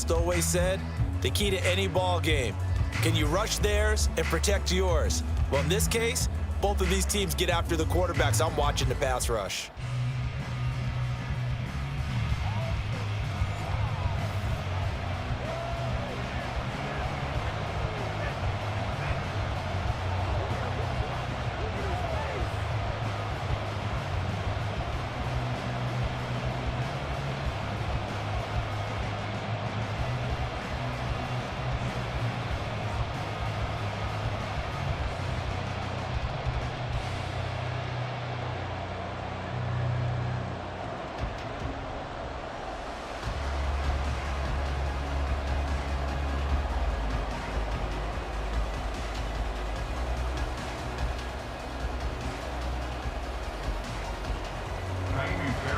always said, the key to any ball game. Can you rush theirs and protect yours? Well, in this case, both of these teams get after the quarterbacks. I'm watching the pass rush.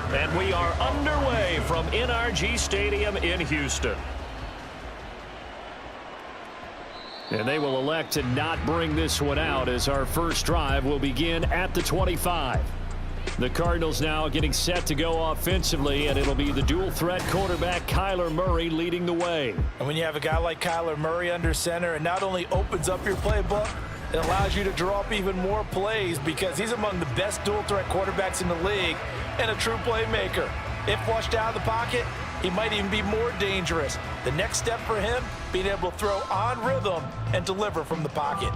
And we are underway from NRG Stadium in Houston. And they will elect to not bring this one out as our first drive will begin at the 25. The Cardinals now getting set to go offensively, and it'll be the dual-threat quarterback Kyler Murray leading the way. And when you have a guy like Kyler Murray under center, it not only opens up your playbook, it allows you to draw up even more plays because he's among the best dual-threat quarterbacks in the league and a true playmaker. If flushed out of the pocket, he might even be more dangerous. The next step for him, being able to throw on rhythm and deliver from the pocket.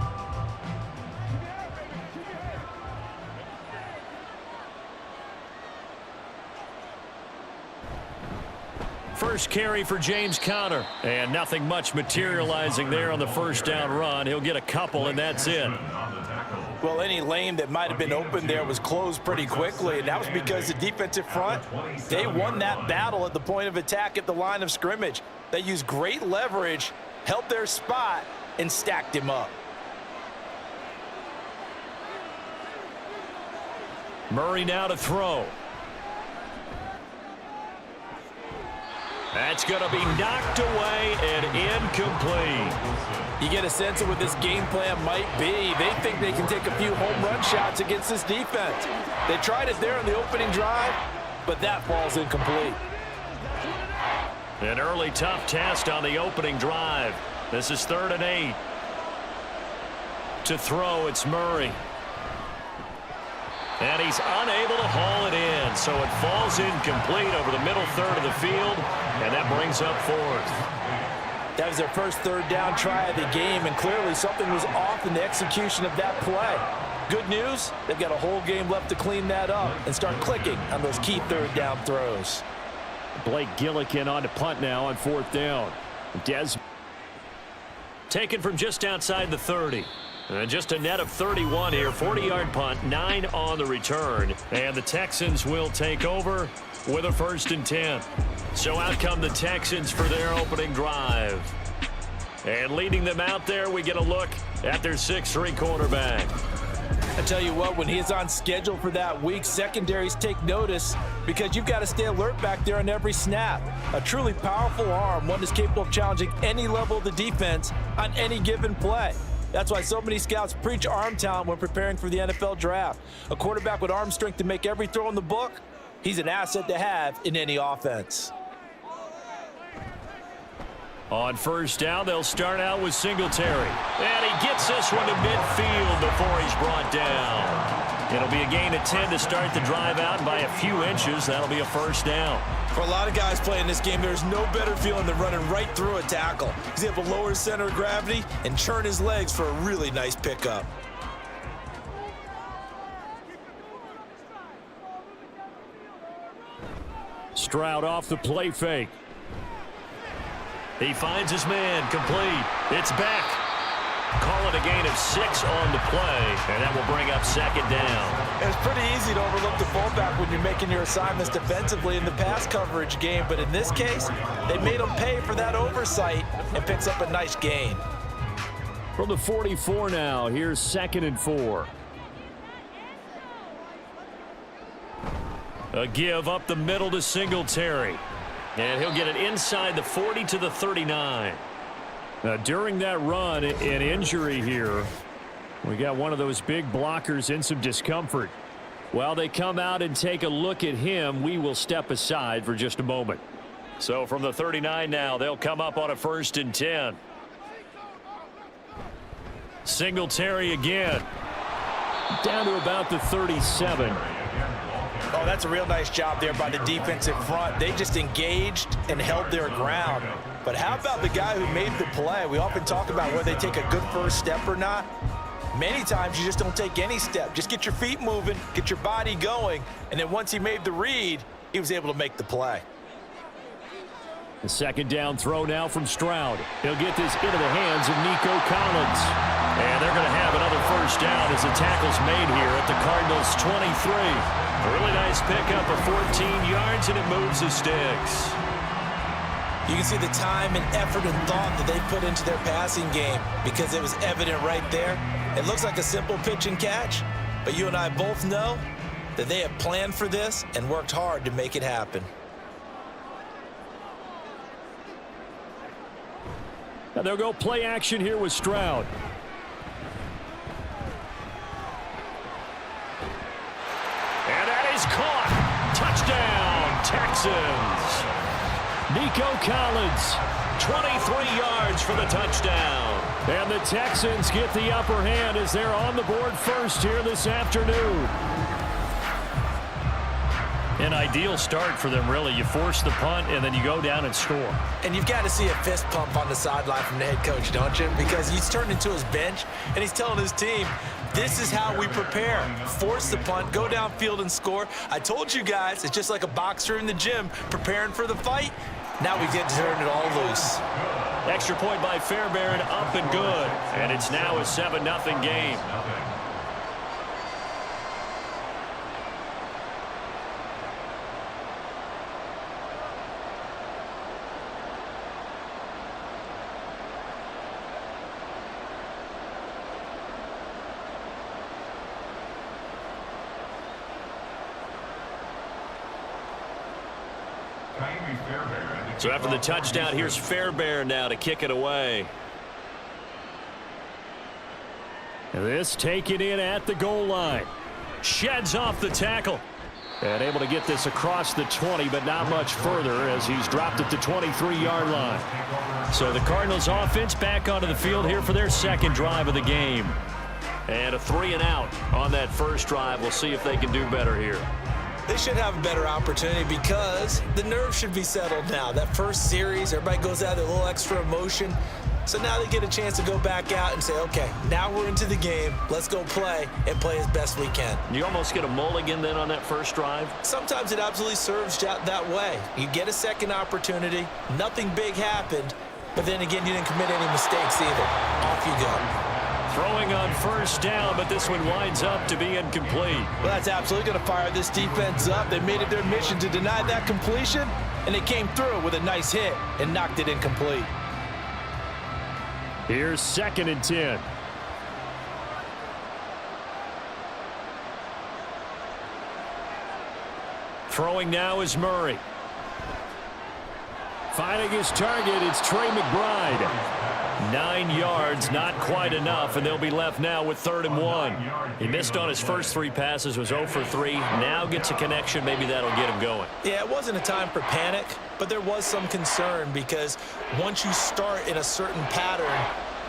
First carry for James Conner, and nothing much materializing there on the first down run. He'll get a couple, and that's it. Well, any lane that might have been open there was closed pretty quickly, and that was because the defensive front, they won that battle at the point of attack at the line of scrimmage. They used great leverage, held their spot, and stacked him up. Murray now to throw. That's going to be knocked away and incomplete. You get a sense of what this game plan might be. They think they can take a few home run shots against this defense. They tried it there on the opening drive, but that falls incomplete. An early tough test on the opening drive. This is 3rd and 8. To throw, it's Murray. And he's unable to haul it in, so it falls incomplete over the middle third of the field, and that brings up 4th. That was their first 3rd down try of the game, and clearly something was off in the execution of that play. Good news, they've got a whole game left to clean that up and start clicking on those key 3rd down throws. Blake Gillikin on to punt now on 4th down. Des taken from just outside the 30. And just a net of 31 here, 40-yard punt, 9 on the return. And the Texans will take over with a 1st and 10. So out come the Texans for their opening drive. And leading them out there, we get a look at their 6'3" quarterback. I tell you what, when he's on schedule for that week, secondaries take notice because you've got to stay alert back there on every snap. A truly powerful arm, one that's capable of challenging any level of the defense on any given play. That's why so many scouts preach arm talent when preparing for the NFL draft. A quarterback with arm strength to make every throw in the book, he's an asset to have in any offense. On 1st down, they'll start out with Singletary. And he gets this one to midfield before he's brought down. It'll be a gain of 10 to start the drive out, and by a few inches, that'll be a 1st down. For a lot of guys playing this game, there's no better feeling than running right through a tackle. He's able to lower his center of gravity and churn his legs for a really nice pickup. Stroud off the play fake. He finds his man, complete. It's back. Call it a gain of 6 on the play, and that will bring up 2nd down. It's pretty easy to overlook the fullback when you're making your assignments defensively in the pass coverage game, but in this case, they made him pay for that oversight and picks up a nice gain. From the 44 now, here's 2nd and 4. A give up the middle to Singletary. And he'll get it inside the 40 to the 39. Now, during that run, an injury here. We got one of those big blockers in some discomfort. While they come out and take a look at him, we will step aside for just a moment. So from the 39 now, they'll come up on a 1st and 10. Singletary again. Down to about the 37. Oh, that's a real nice job there by the defensive front. They just engaged and held their ground. But how about the guy who made the play? We often talk about whether they take a good first step or not. Many times you just don't take any step. Just get your feet moving, get your body going, and then once he made the read, he was able to make the play. The 2nd down throw now from Stroud. He'll get this into the hands of Nico Collins. And they're going to have another 1st down as the tackle's made here at the Cardinals' 23. A really nice pickup of 14 yards, and it moves the sticks. You can see the time and effort and thought that they put into their passing game because it was evident right there. It looks like a simple pitch and catch, but you and I both know that they have planned for this and worked hard to make it happen. And they'll go play action here with Stroud. And that is caught. Touchdown, Texans. Nico Collins, 23 yards for the touchdown. And the Texans get the upper hand as they're on the board first here this afternoon. An ideal start for them, really. You force the punt, and then you go down and score. And you've got to see a fist pump on the sideline from the head coach, don't you? Because he's turned into his bench, and he's telling his team, this is how we prepare. Force the punt, go downfield and score. I told you guys, it's just like a boxer in the gym preparing for the fight. Now we get to turn it all loose. Extra point by Fairbairn, up and good. And it's now a 7-0 game. So after the touchdown, here's Fairbairn now to kick it away. This taken in at the goal line. Sheds off the tackle. And able to get this across the 20, but not much further as he's dropped at the 23-yard line. So the Cardinals offense back onto the field here for their 2nd drive of the game. And a 3-and-out on that first drive. We'll see if they can do better here. They should have a better opportunity because the nerves should be settled now. That first series, everybody goes out with a little extra emotion. So now they get a chance to go back out and say, okay, now we're into the game. Let's go play and play as best we can. You almost get a mulligan then on that first drive? Sometimes it absolutely serves that way. You get a second opportunity. Nothing big happened. But then again, you didn't commit any mistakes either. Off you go. Throwing on 1st down, but this one winds up to be incomplete. Well, that's absolutely going to fire this defense up. They made it their mission to deny that completion, and they came through with a nice hit and knocked it incomplete. Here's 2nd and 10. Throwing now is Murray. Finding his target, it's Trey McBride. 9 yards, not quite enough, and they'll be left now with 3rd and 1. He missed on his first 3 passes, was 0 for 3. Now gets a connection. Maybe that'll get him going. Yeah, it wasn't a time for panic, but there was some concern because once you start in a certain pattern,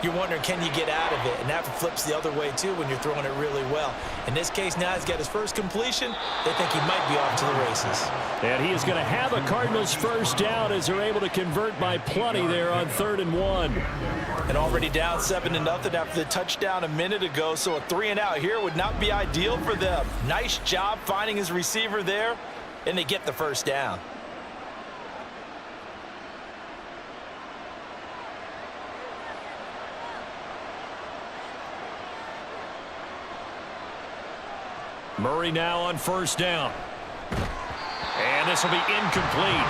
you're wondering, can you get out of it? And that flips the other way, too, when you're throwing it really well. In this case, now he's got his first completion. They think he might be off to the races. And he is going to have a Cardinals 1st down as they're able to convert by plenty there on 3rd and 1. And already down 7-0 after the touchdown a minute ago, so a 3-and-out here would not be ideal for them. Nice job finding his receiver there, and they get the 1st down. Murray now on 1st down. And this will be incomplete.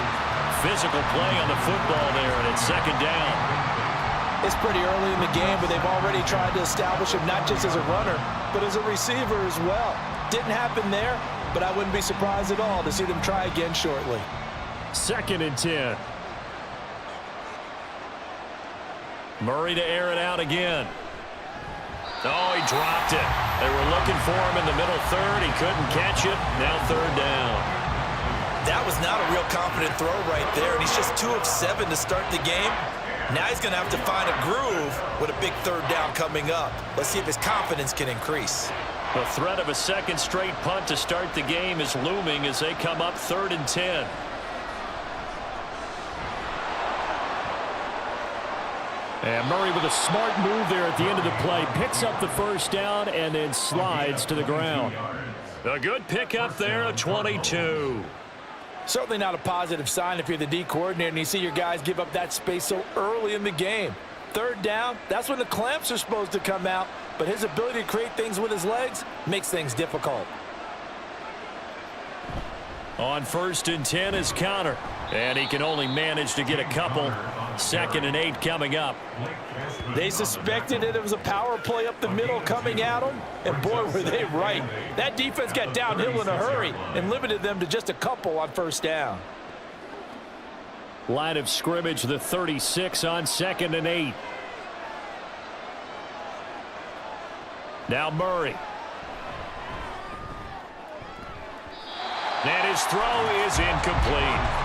Physical play on the football there, and it's 2nd down. It's pretty early in the game, but they've already tried to establish him not just as a runner, but as a receiver as well. Didn't happen there, but I wouldn't be surprised at all to see them try again shortly. 2nd and 10. Murray to air it out again. Oh, he dropped it. They were looking for him in the middle 3rd. He couldn't catch it. Now 3rd down. That was not a real confident throw right there, and he's just 2 of 7 to start the game. Now he's going to have to find a groove with a big third down coming up. Let's see if his confidence can increase. The threat of a second straight punt to start the game is looming as they come up 3rd and 10. And Murray with a smart move there at the end of the play. Picks up the first down and then slides to the ground. A good pickup there, a 22. Certainly not a positive sign if you're the D coordinator and you see your guys give up that space so early in the game. 3rd down, that's when the clamps are supposed to come out, but his ability to create things with his legs makes things difficult. On 1st and 10 is Connor, and he can only manage to get a couple. 2nd and 8 coming up. They suspected it was a power play up the middle coming at them, and boy, were they right. That defense got downhill in a hurry and limited them to just a couple on 1st down. Line of scrimmage, the 36 on 2nd and 8. Now Murray. And his throw is incomplete.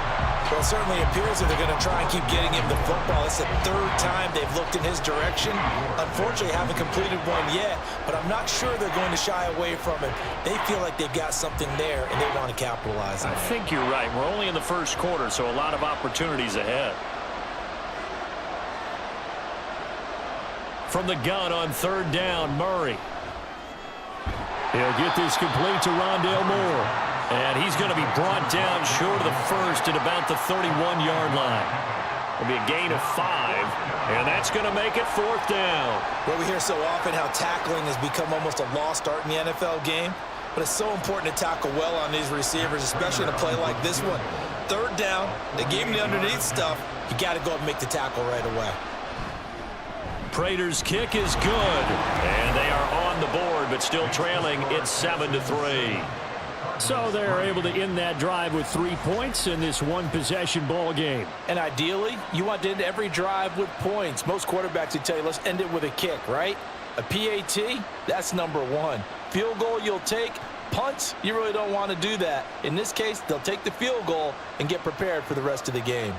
Well, it certainly appears that they're going to try and keep getting him the football. It's the 3rd time they've looked in his direction. Unfortunately, haven't completed one yet, but I'm not sure they're going to shy away from it. They feel like they've got something there, and they want to capitalize on it. I think you're right. We're only in the 1st quarter, so a lot of opportunities ahead. From the gun on 3rd down, Murray. He'll get this complete to Rondale Moore. And he's going to be brought down short of the 1st at about the 31-yard line. It'll be a gain of 5, and that's going to make it 4th down. Well, we hear so often how tackling has become almost a lost art in the NFL game, but it's so important to tackle well on these receivers, especially in a play like this one. 3rd down, they gave him the underneath stuff. You got to go up and make the tackle right away. Prater's kick is good, and they are on the board, but still trailing. It's 7-3. So they're able to end that drive with 3 points in this one-possession ball game. And ideally, you want to end every drive with points. Most quarterbacks would tell you, let's end it with a kick, right? A PAT, that's number 1. Field goal you'll take. Punts, you really don't want to do that. In this case, they'll take the field goal and get prepared for the rest of the game.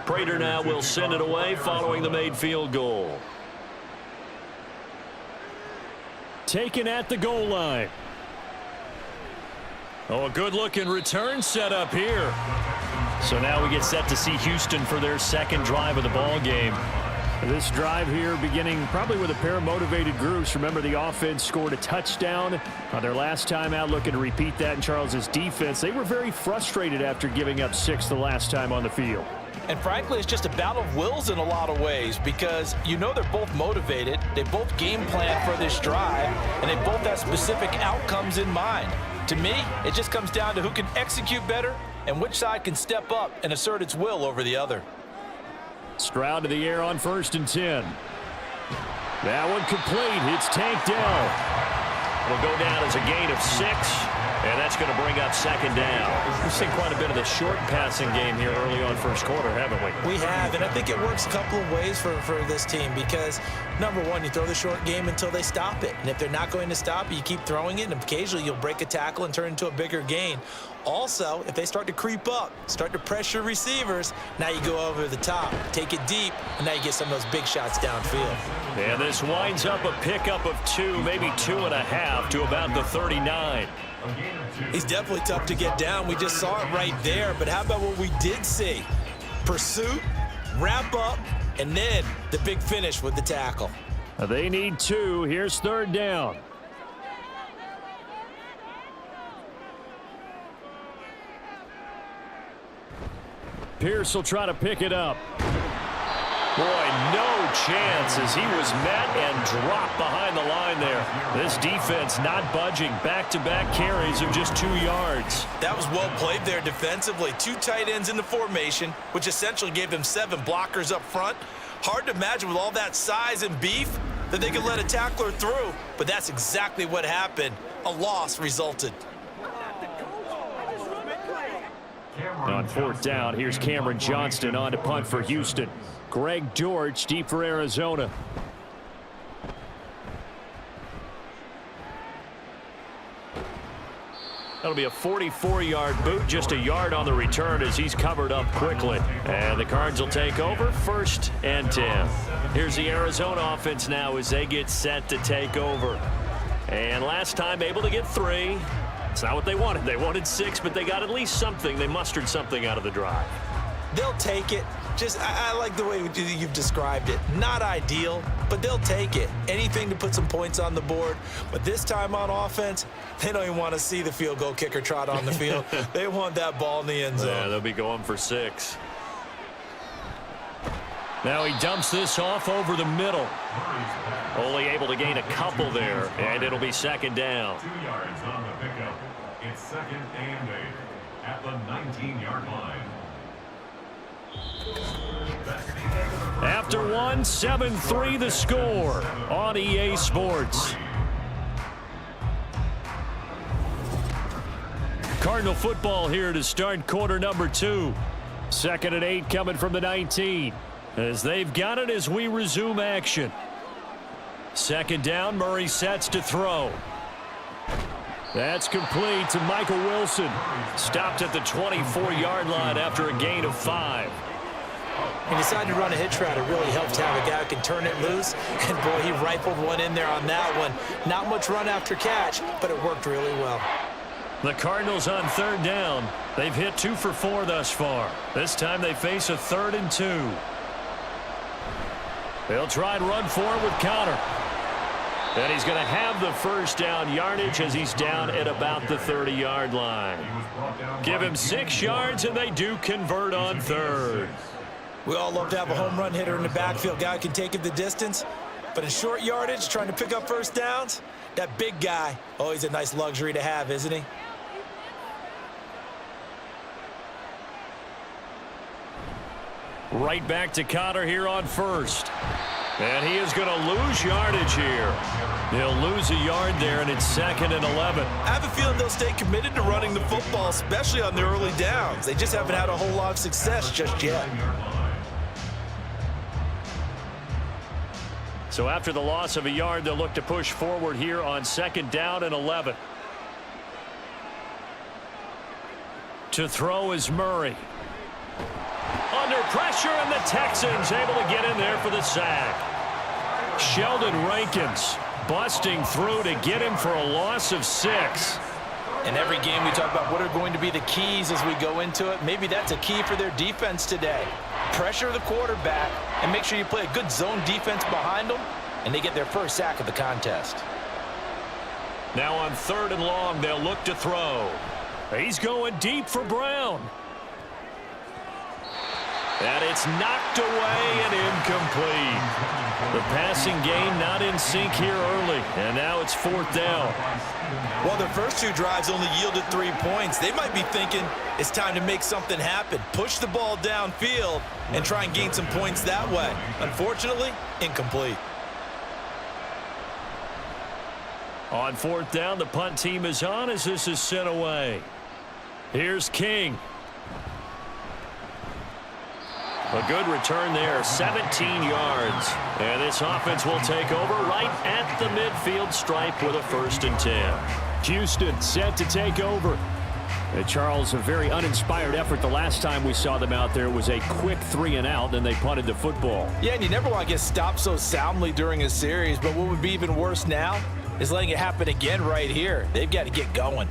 Prater now will send it away following the made field goal. Taken at the goal line. Oh, a good-looking return set up here. So now we get set to see Houston for their 2nd drive of the ball game. This drive here beginning probably with a pair of motivated groups. Remember, the offense scored a touchdown on their last time out, looking to repeat that in Charles's defense. They were very frustrated after giving up 6 the last time on the field. And frankly, it's just a battle of wills in a lot of ways because you know they're both motivated. They both game plan for this drive, and they both have specific outcomes in mind. To me, it just comes down to who can execute better and which side can step up and assert its will over the other. Stroud to the air on 1st and 10. That one complete. It's tanked down. It'll go down as a gain of 6, and that's going to bring up 2nd down. We've seen quite a bit of the short passing game here early on 1st quarter, haven't we? We have, and I think it works a couple of ways for this team because, number 1, you throw the short game until they stop it. And if they're not going to stop it, you keep throwing it, and occasionally you'll break a tackle and turn it into a bigger gain. Also, if they start to creep up, start to pressure receivers, now you go over the top, take it deep, and now you get some of those big shots downfield. And this winds up a pickup of 2, maybe 2.5 to about the 39. He's definitely tough to get down. We just saw it right there, but how about what we did see? Pursuit, wrap up, and then the big finish with the tackle. They need 2. Here's 3rd down. Pierce will try to pick it up. Boy, no chance as he was met and dropped behind the line there. This defense not budging. Back-to-back carries of just 2 yards. That was well played there defensively. 2 tight ends in the formation, which essentially gave them 7 blockers up front. Hard to imagine with all that size and beef that they could let a tackler through, but that's exactly what happened. A loss resulted. On fourth down, here's Cameron Johnston on to punt for Houston. Greg George deep for Arizona. That'll be a 44-yard boot, just a yard on the return as he's covered up quickly. And the Cards will take over 1st and 10. Here's the Arizona offense now as they get set to take over. And last time able to get 3. It's not what they wanted. They wanted 6, but they got at least something. They mustered something out of the drive. They'll take it. I like the way you've described it. Not ideal, but they'll take it. Anything to put some points on the board. But this time on offense, they don't even want to see the field goal kicker trot on the field. They want that ball in the end zone. Yeah, they'll be going for 6. Now he dumps this off over the middle. Only able to gain a couple there, and it'll be 2nd down. 2 yards on the pickup. It's 2nd and 8 at the 19-yard line. After 1, 7-3 the score on EA Sports. Cardinal football here to start quarter number 2. 2nd and 8 coming from the 19. As they've got it as we resume action. 2nd down, Murray sets to throw. That's complete to Michael Wilson. Stopped at the 24-yard line after a gain of 5. He decided to run a hitch route. It really helps to have a guy who can turn it loose. And, boy, he rifled one in there on that one. Not much run after catch, but it worked really well. The Cardinals on 3rd down. They've hit 2 for 4 thus far. This time they face a 3rd and 2. They'll try and run for it with Conner. And he's going to have the 1st down yardage as he's down at about the 30-yard line. Give him 6 yards, and they do convert on 3rd. We all love to have a home run hitter in the backfield. Guy who can take it the distance. But in short yardage, trying to pick up 1st downs, that big guy, always a nice luxury to have, isn't he? Right back to Conner here on 1st. And he is going to lose yardage here. He'll lose a yard there, and it's 2nd and 11. I have a feeling they'll stay committed to running the football, especially on the early downs. They just haven't had a whole lot of success just yet. So after the loss of a yard, they'll look to push forward here on 2nd down and 11. To throw is Murray. Under pressure, and the Texans able to get in there for the sack. Sheldon Rankins busting through to get him for a loss of 6. In every game we talk about what are going to be the keys as we go into it. Maybe that's a key for their defense today. Pressure the quarterback and make sure you play a good zone defense behind them, and they get their 1st sack of the contest. Now on 3rd and long, they'll look to throw. He's going deep for Brown. And it's knocked away and incomplete. The passing game not in sync here early, and now it's 4th down. Well, their first 2 drives only yielded 3 points. They might be thinking it's time to make something happen. Push the ball downfield and try and gain some points that way. Unfortunately, incomplete. On 4th down, the punt team is on as this is sent away. Here's King. A good return there, 17 yards. And this offense will take over right at the midfield stripe with a 1st and 10. Houston set to take over. And Charles, a very uninspired effort the last time we saw them out there. Was a quick 3 and out, then they punted the football. Yeah, and you never want to get stopped so soundly during a series, but what would be even worse now is letting it happen again right here. They've got to get going.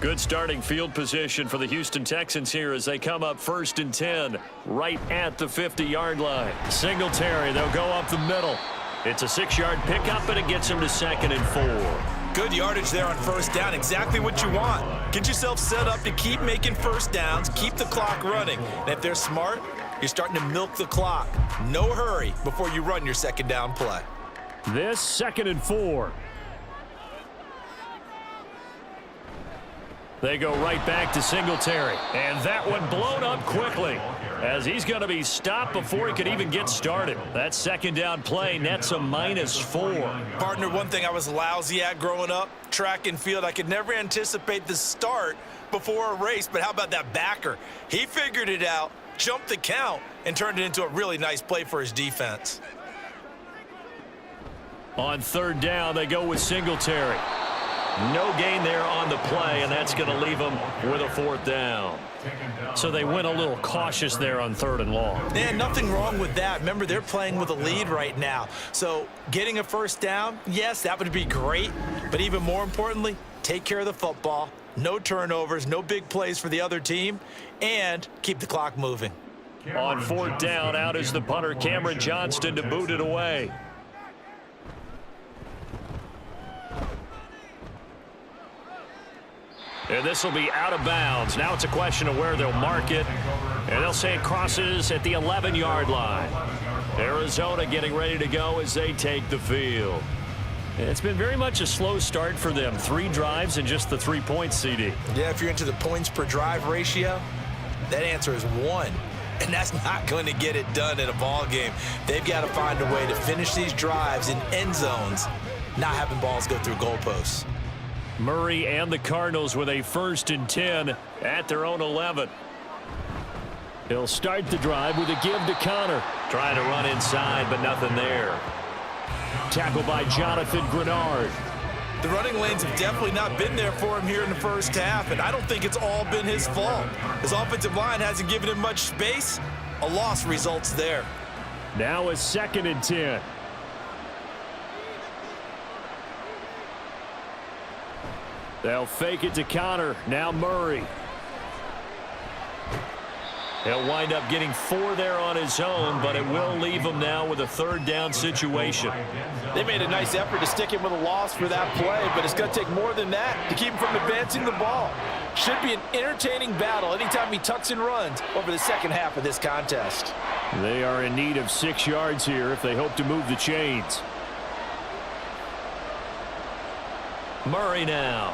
Good starting field position for the Houston Texans here as they come up 1st and 10 right at the 50-yard line. Singletary, they'll go up the middle. It's a 6-yard pickup, and it gets him to 2nd and 4. Good yardage there on 1st down. Exactly what you want. Get yourself set up to keep making 1st downs, keep the clock running. And if they're smart, you're starting to milk the clock. No hurry before you run your 2nd down play. This 2nd and 4. They go right back to Singletary. And that one blown up quickly. as he's going to be stopped before he could even get started. That second down play nets a -4. Partner, one thing I was lousy at growing up, track and field, I could never anticipate the start before a race, but how about that backer? He figured it out, jumped the count, and turned it into a really nice play for his defense. On third down, they go with Singletary. No gain there on the play, and that's going to leave them with a 4th down. So they went a little cautious there on 3rd and long. And nothing wrong with that. Remember, they're playing with a lead right now. So getting a 1st down, yes, that would be great. But even more importantly, take care of the football. No turnovers, no big plays for the other team, and keep the clock moving. On 4th down, out is the punter, Cameron Johnston, to boot it away. And this will be out of bounds. Now it's a question of where they'll mark it. And they'll say it crosses at the 11-yard line. Arizona getting ready to go as they take the field. It's been very much a slow start for them. 3 drives and just the 3 points, CD. Yeah, if you're into the points per drive ratio, that answer is 1. And that's not going to get it done in a ball game. They've got to find a way to finish these drives in end zones, not having balls go through goalposts. Murray and the Cardinals with a 1st and 10 at their own 11. He'll start the drive with a give to Connor. Trying to run inside, but nothing there. Tackled by Jonathan Grenard. The running lanes have definitely not been there for him here in the first half, and I don't think it's all been his fault. His offensive line hasn't given him much space. A loss results there. Now a 2nd and 10. They'll fake it to Connor. Now Murray. He'll wind up getting 4 there on his own, but it will leave him now with a 3rd down situation. They made a nice effort to stick him with a loss for that play, but it's going to take more than that to keep him from advancing the ball. Should be an entertaining battle anytime he tucks and runs over the second half of this contest. They are in need of 6 yards here if they hope to move the chains. Murray now.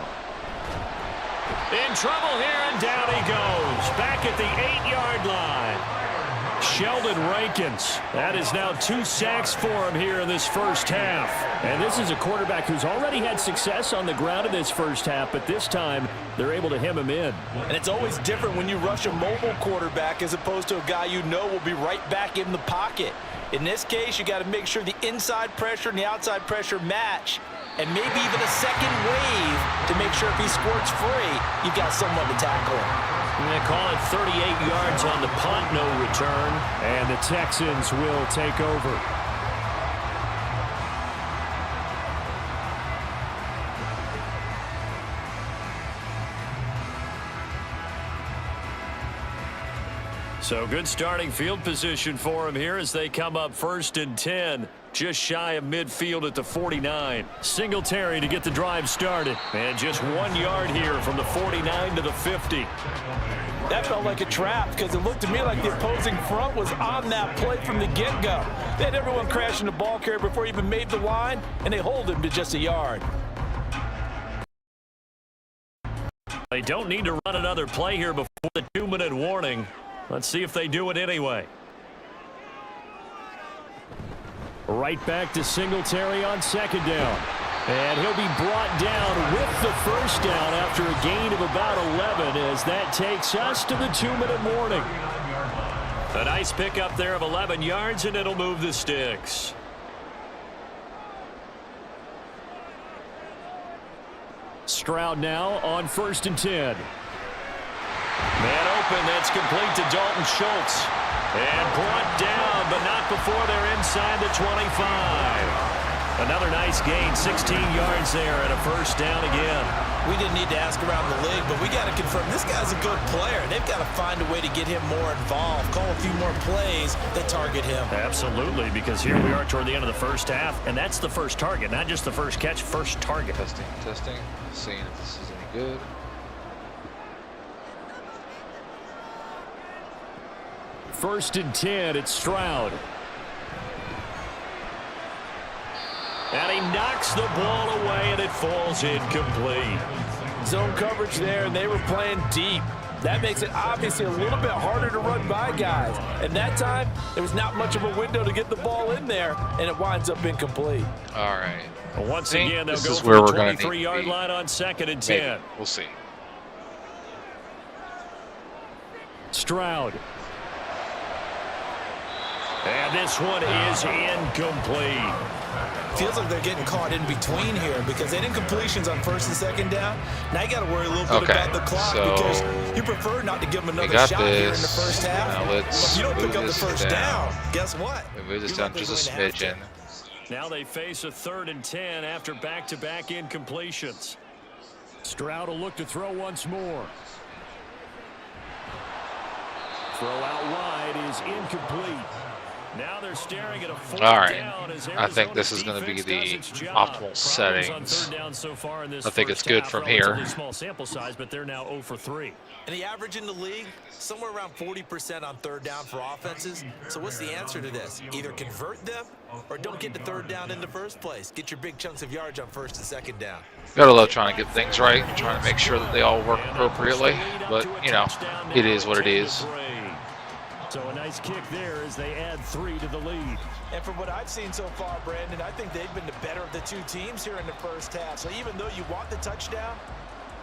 In trouble here, and down he goes. Back at the 8-yard line. Sheldon Rankins. That is now 2 sacks for him here in this first half. And this is a quarterback who's already had success on the ground in this first half, but this time they're able to hem him in. And it's always different when you rush a mobile quarterback as opposed to a guy you know will be right back in the pocket. In this case, you got to make sure the inside pressure and the outside pressure match. And maybe even a second wave to make sure if he squirts free, you've got someone to tackle him. They call it 38 yards on the punt, no return. And the Texans will take over. So good starting field position for him here as they come up 1st and 10. Just shy of midfield at the 49. Singletary to get the drive started. And just 1 yard here from the 49 to the 50. That felt like a trap because it looked to me like the opposing front was on that play from the get-go. They had everyone crashing the ball carrier before he even made the line, and they hold him to just a yard. They don't need to run another play here before the 2-minute warning. Let's see if they do it anyway. Right back to Singletary on 2nd down. And he'll be brought down with the 1st down after a gain of about 11 as that takes us to the 2-minute warning. A nice pickup there of 11 yards, and it'll move the sticks. Stroud now on 1st and 10. Man open, that's complete to Dalton Schultz. And brought down, but not before they're inside the 25. Another nice gain, 16 yards there, and a 1st down again. We didn't need to ask around the league, but we got to confirm this guy's a good player. They've got to find a way to get him more involved, call a few more plays that target him. Absolutely, because here we are toward the end of the first half, and that's the first target, not just the first catch, first target. Testing, seeing if this is any good. First and 10, it's Stroud. And he knocks the ball away, and it falls incomplete. Zone coverage there, and they were playing deep. That makes it obviously a little bit harder to run by guys. And that time, there was not much of a window to get the ball in there, and it winds up incomplete. All right. Well, once again, they'll go where for the we're going to 23-yard line on 2nd and 10. Maybe. We'll see. Stroud. And this one is incomplete. Feels like they're getting caught in between here because they didn't completions on 1st and 2nd down. Now you got to worry a little bit about the clock because you prefer not to give them another shot here in the first half. Now let's if you don't pick up the first down, guess what? Move this down just a smidgen. Now they face a 3rd and 10 after back-to-back incompletions. Stroud will look to throw once more. Throw out wide is incomplete. Now they're staring at a 4th down as I think this is going to be the optimal settings. I think it's good from here. Small sample size, but they're now 0 for 3. And the average in the league, somewhere around 40% on 3rd down for offenses. So what's the answer to this? Either convert them or don't get the 3rd down in the first place. Get your big chunks of yards on 1st and 2nd down. Gotta love trying to get things right, trying to make sure that they all work appropriately. But, you know, it is what it is. So a nice kick there as they add 3 to the lead. And from what I've seen so far, Brandon, I think they've been the better of the two teams here in the first half. So even though you want the touchdown,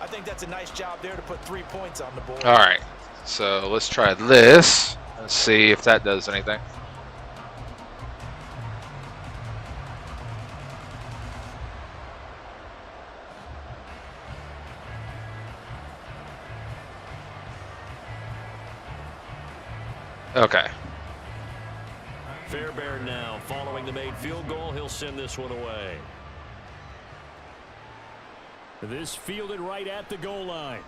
I think that's a nice job there to put 3 points on the board. All right, so let's try this and see if that does anything. Okay. Fairbairn now following the made field goal. He'll send this one away. This fielded right at the goal line.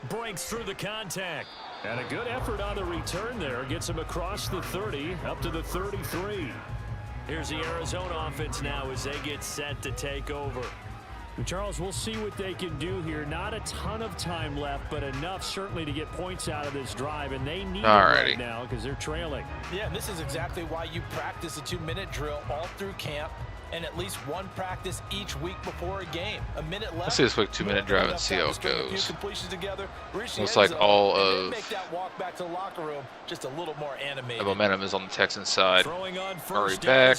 Breaks through the contact. And a good effort on the return there. Gets him across the 30 up to the 33. Here's the Arizona offense now as they get set to take over. Charles, we'll see what they can do here. Not a ton of time left, but enough certainly to get points out of this drive, and they need it right now because they're trailing. Yeah, and this is exactly why you practice a 2-minute drill all through camp and at least one practice each week before a game. A minute left. Let's see this quick 2-minute drive and see how it goes. Looks like all of just a little more animated. The momentum is on the Texans side. Murray back.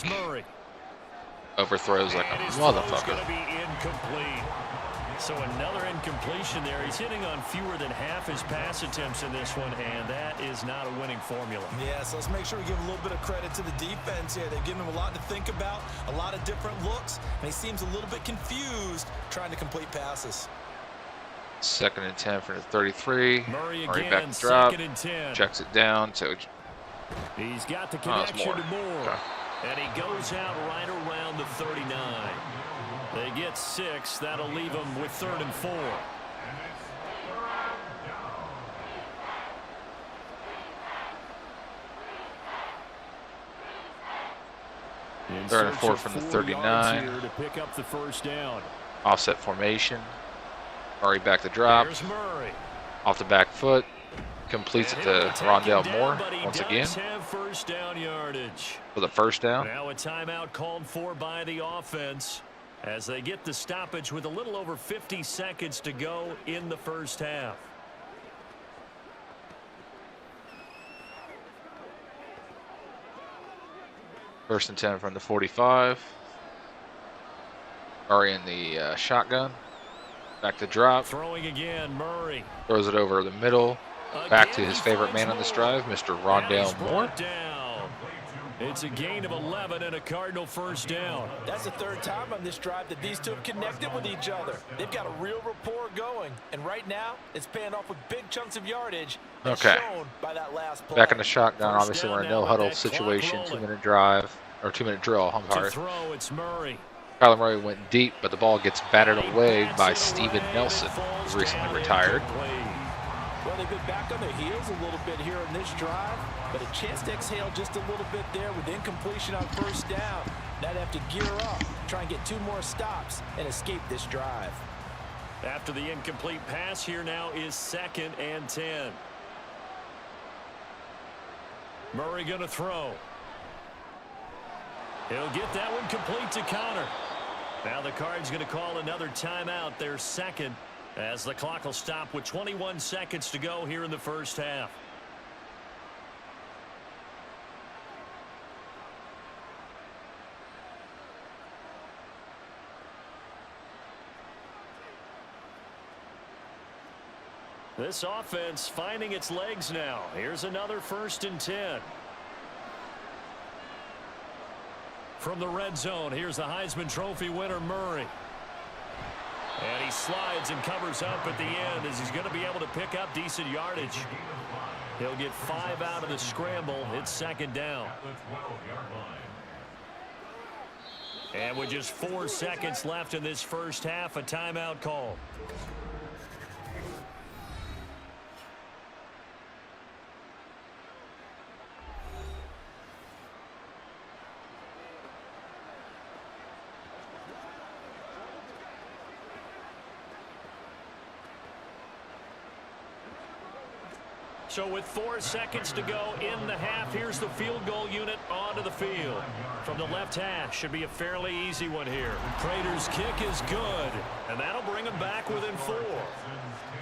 Overthrows like a motherfucker. So another incompletion there. He's hitting on fewer than half his pass attempts in this one, and that is not a winning formula. Yeah, so let's make sure we give a little bit of credit to the defense here. They've given him a lot to think about, a lot of different looks, and he seems a little bit confused trying to complete passes. 2nd and 10 for the 33. Murray back to drop. 2nd and 10. Checks it down. So he's got the connection to Moore. Okay. And he goes out right around the 39. They get 6. That'll leave them with 3rd and 4. Third and 4 from the 39. To pick up the first down. Offset formation. Murray back to drop. Here's Murray. Off the back foot. Completes it to Rondale Moore once again First down yardage. for the first down. Now a timeout called for by the offense as they get the stoppage with a little over 50 seconds to go in the first half. First and 10 from the 45. Murray in the shotgun. Back to drop. Throwing again, Murray. Throws it over the middle. Back to his favorite man on this drive, Mr. Rondale Moore. It's a gain of 11 and a Cardinal first down. That's the 3rd time on this drive that these two have connected with each other. They've got a real rapport going, and right now it's paying off with big chunks of yardage. Okay. Shown by that last play. Back in the shotgun. Obviously, we're in a no huddle situation. 2-minute drive or 2-minute drill. I'm sorry. Throw, it's Murray. Kyler Murray went deep, but the ball gets batted away by Steven Nelson, who recently retired. Well, they've been back on their heels a little bit here in this drive, but a chance to exhale just a little bit there with incompletion on first down. Now they have to gear up, try and get 2 more stops, and escape this drive. After the incomplete pass, here now is 2nd and 10. Murray going to throw. He'll get that one complete to Connor. Now the Cards going to call another timeout, their 2nd, as the clock will stop with 21 seconds to go here in the first half. This offense finding its legs now. Here's another 1st and 10. From the red zone, here's the Heisman Trophy winner, Murray. And he slides and covers up at the end as he's going to be able to pick up decent yardage. He'll get 5 out of the scramble. It's 2nd down. And with just 4 seconds left in this first half, a timeout call. So with 4 seconds to go in the half, here's the field goal unit onto the field. From the left hash, should be a fairly easy one here. Prater's kick is good, and that'll bring him back within 4.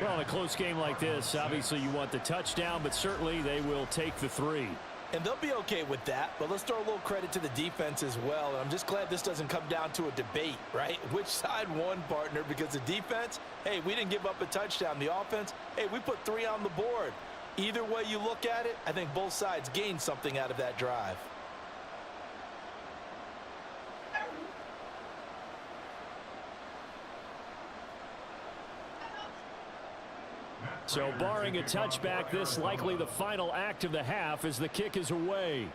Well, in a close game like this, obviously you want the touchdown, but certainly they will take the 3. And they'll be okay with that, but let's throw a little credit to the defense as well. And I'm just glad this doesn't come down to a debate, right? Which side won, partner? Because the defense, hey, we didn't give up a touchdown. The offense, hey, we put 3 on the board. Either way you look at it, I think both sides gained something out of that drive. So barring a touchback, this likely the final act of the half as the kick is away.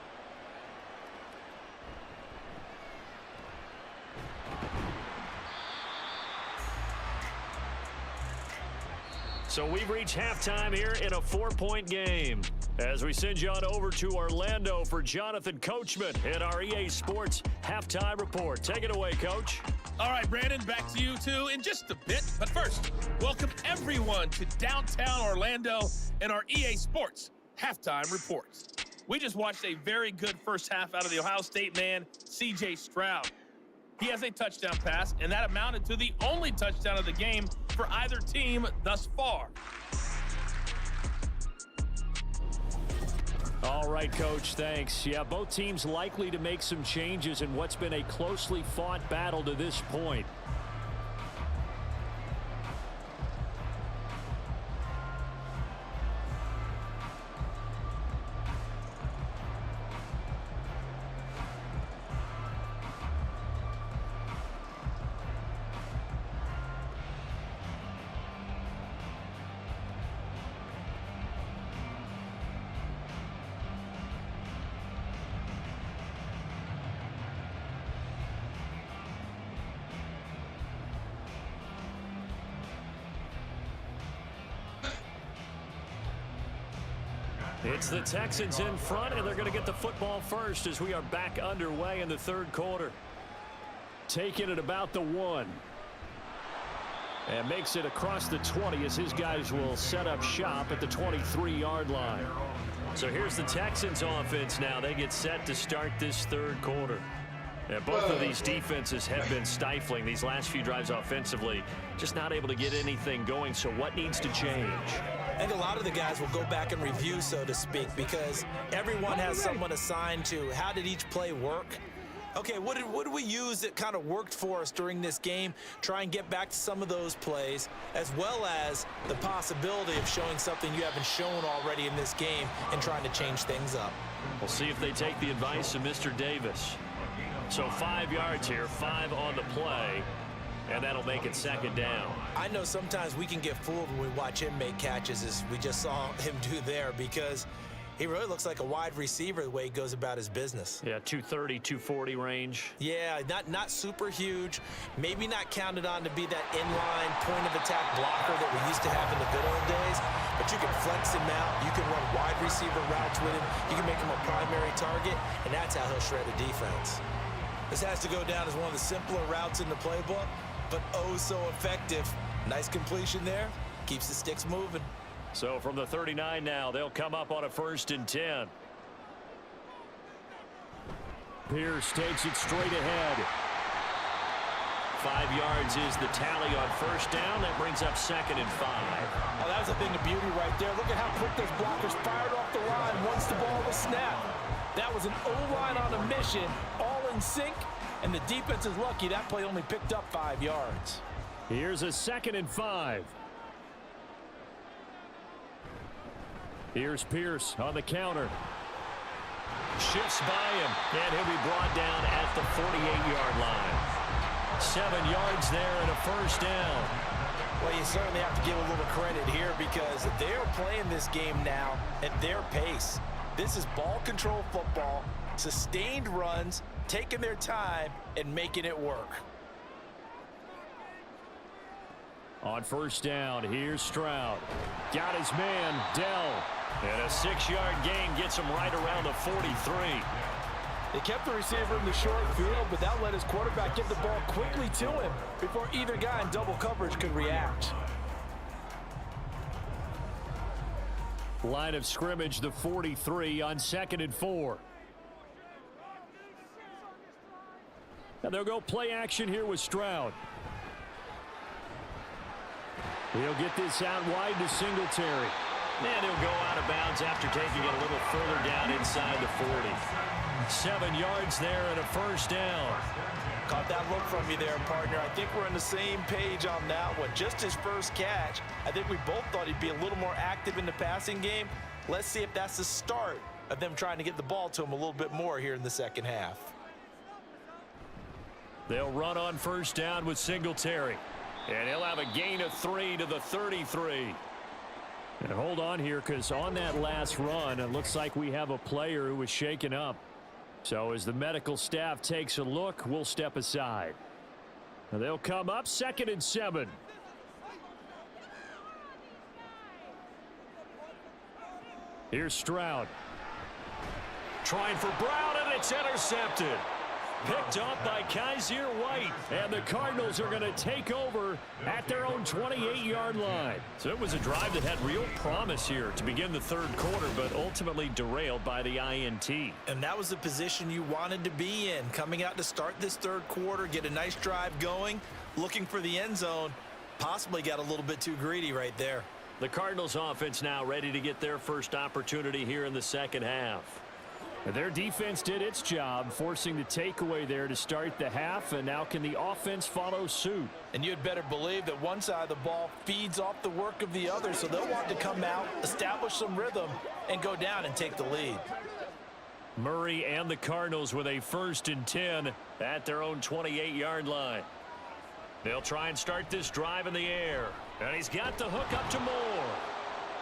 So we've reached halftime here in a 4-point game. As we send you on over to Orlando for Jonathan Coachman in our EA Sports Halftime Report. Take it away, Coach. All right, Brandon, back to you two in just a bit. But first, welcome everyone to downtown Orlando and our EA Sports Halftime Reports. We just watched a very good first half out of the Ohio State man, C.J. Stroud. He has a touchdown pass, and that amounted to the only touchdown of the game for either team thus far. All right, Coach, thanks. Yeah, both teams likely to make some changes in what's been a closely fought battle to this point. It's the Texans in front, and they're going to get the football first as we are back underway in the 3rd quarter. Taking it about the 1. And makes it across the 20 as his guys will set up shop at the 23-yard line. So here's the Texans offense now. They get set to start this 3rd quarter. And both of these defenses have been stifling these last few drives offensively. Just not able to get anything going. So what needs to change? I think a lot of the guys will go back and review, so to speak, because everyone has someone assigned to how did each play work. Okay, what did we use that kind of worked for us during this game? Try and get back to some of those plays, as well as the possibility of showing something you haven't shown already in this game and trying to change things up. We'll see if they take the advice of Mr. Davis. So 5 yards here, 5 on the play, and that'll make it 2nd down. I know sometimes we can get fooled when we watch him make catches, as we just saw him do there, because he really looks like a wide receiver the way he goes about his business. Yeah, 230, 240 range. Yeah, not super huge. Maybe not counted on to be that inline point-of-attack blocker that we used to have in the good old days, but you can flex him out. You can run wide receiver routes with him. You can make him a primary target, and that's how he'll shred a defense. This has to go down as one of the simpler routes in the playbook, but oh so effective. Nice completion there. Keeps the sticks moving. So from the 39 now, they'll come up on a 1st and 10. Pierce takes it straight ahead. 5 yards is the tally on first down. That brings up 2nd and 5. Oh, that was a thing of beauty right there. Look at how quick those blockers fired off the line once the ball was snapped. That was an O-line on a mission, all in sync, and the defense is lucky that play only picked up 5 yards. Here's a 2nd and 5. Here's Pierce on the counter. Shifts by him, and he'll be brought down at the 48-yard line. 7 yards there and a first down. Well, you certainly have to give a little credit here because they're playing this game now at their pace. This is ball control football, sustained runs, taking their time and making it work. On first down, here's Stroud. Got his man, Dell. And a 6-yard gain gets him right around the 43. They kept the receiver in the short field, but that let his quarterback get the ball quickly to him before either guy in double coverage could react. Line of scrimmage, the 43 on 2nd and 4. And they'll go play action here with Stroud. He'll get this out wide to Singletary. And he'll go out of bounds after taking it a little further down inside the 40. 7 yards there and a first down. Caught that look from you there, partner. I think we're on the same page on that one. Just his first catch. I think we both thought he'd be a little more active in the passing game. Let's see if that's the start of them trying to get the ball to him a little bit more here in the second half. They'll run on first down with Singletary. And he'll have a gain of 3 to the 33. And hold on here, because on that last run, it looks like we have a player who was shaken up. So as the medical staff takes a look, we'll step aside. And they'll come up 2nd and 7. Here's Stroud. Trying for Brown, and it's intercepted. Picked off by Kaiser White. And the Cardinals are going to take over at their own 28-yard line. So it was a drive that had real promise here to begin the third quarter, but ultimately derailed by the INT. And that was the position you wanted to be in. Coming out to start this third quarter, get a nice drive going, looking for the end zone. Possibly got a little bit too greedy right there. The Cardinals offense now ready to get their first opportunity here in the second half. Their defense did its job, forcing the takeaway there to start the half, and now can the offense follow suit? And you'd better believe that one side of the ball feeds off the work of the other, so they'll want to come out, establish some rhythm, and go down and take the lead. Murray and the Cardinals with a 1st and 10 at their own 28-yard line. They'll try and start this drive in the air. And he's got the hook up to Moore.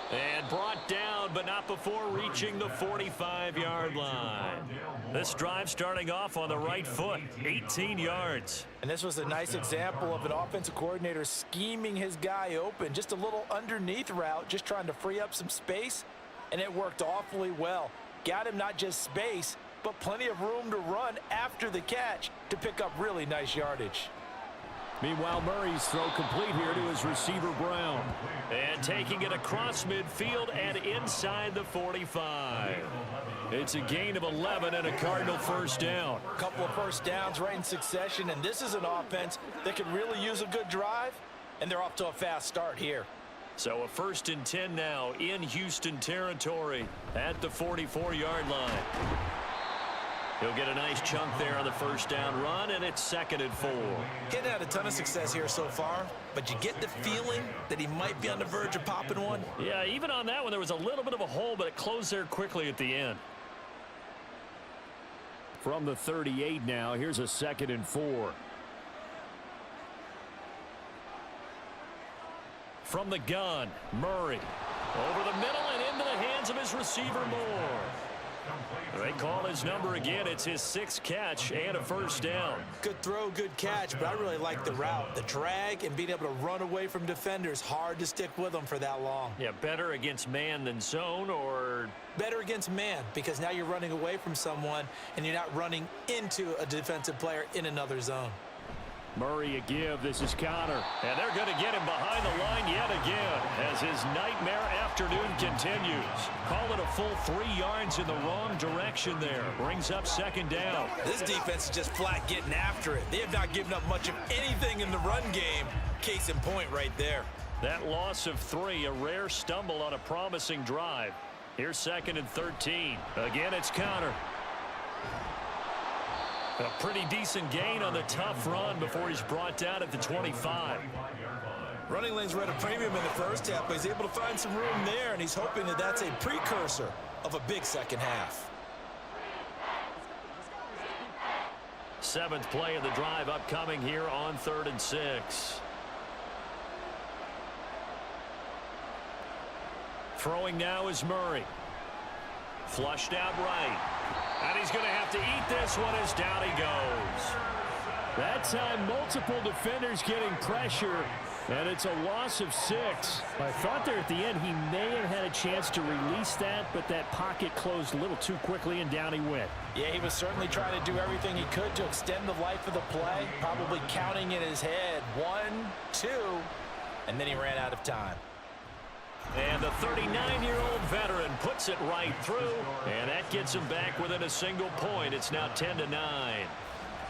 And brought down, but not before reaching the 45-yard line. This drive starting off on the right foot, 18 yards. And this was a nice example of an offensive coordinator scheming his guy open. Just a little underneath route, just trying to free up some space, and it worked awfully well. Got him not just space, but plenty of room to run after the catch to pick up really nice yardage. Meanwhile, Murray's throw complete here to his receiver, Brown. And taking it across midfield and inside the 45. It's a gain of 11 and a Cardinal first down. A couple of first downs right in succession, and this is an offense that can really use a good drive, and they're off to a fast start here. So a 1st and 10 now in Houston territory at the 44-yard line. He'll get a nice chunk there on the first down run, and it's 2nd and 4. Getting had a ton of success here so far, but you get the feeling that he might be on the verge of popping one. Yeah, even on that one, there was a little bit of a hole, but it closed there quickly at the end. From the 38 now, here's a 2nd and 4. From the gun, Murray. Over the middle and into the hands of his receiver, Moore. They call his number again. It's his 6th catch and a first down. Good throw, good catch, but I really like the route. The drag and being able to run away from defenders. Hard to stick with them for that long. Yeah, better against man than zone, or? Better against man, because now you're running away from someone and you're not running into a defensive player in another zone. Murray a give. This is Connor. And they're going to get him behind the line yet again as his nightmare afternoon continues. Call it a full 3 yards in the wrong direction there. Brings up second down. This defense is just flat getting after it. They have not given up much of anything in the run game. Case in point right there. That loss of 3, a rare stumble on a promising drive. Here's 2nd and 13. Again, it's Connor. A pretty decent gain on the tough run before he's brought down at the 25. Running lanes were at a premium in the first half, but he's able to find some room there, and he's hoping that that's a precursor of a big second half. 7th play of the drive upcoming here on 3rd and 6. Throwing now is Murray. Flushed out right. And he's going to have to eat this one as down he goes. That time, multiple defenders getting pressure, and it's a loss of 6. I thought there at the end he may have had a chance to release that, but that pocket closed a little too quickly, and down he went. Yeah, he was certainly trying to do everything he could to extend the life of the play, probably counting in his head 1, 2, and then he ran out of time. And the 39-year-old veteran puts it right through, and that gets him back within a single point. It's now 10-9.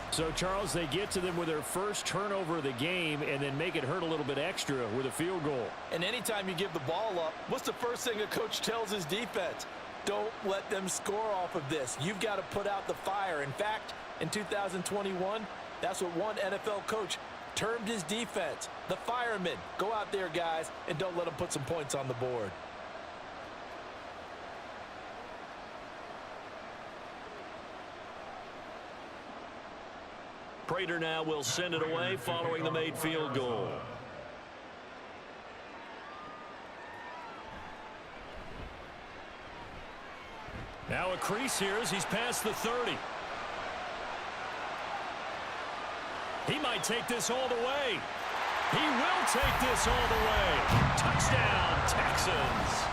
So, Charles, they get to them with their first turnover of the game and then make it hurt a little bit extra with a field goal. And anytime you give the ball up, what's the first thing a coach tells his defense? Don't let them score off of this. You've got to put out the fire. In fact, in 2021, that's what one NFL coach termed his defense, the firemen. Go out there, guys, and don't let them put some points on the board. Prater now will send it away following the made field goal. Now a crease here as he's past the 30. He might take this all the way. He will take this all the way. Touchdown, Texans.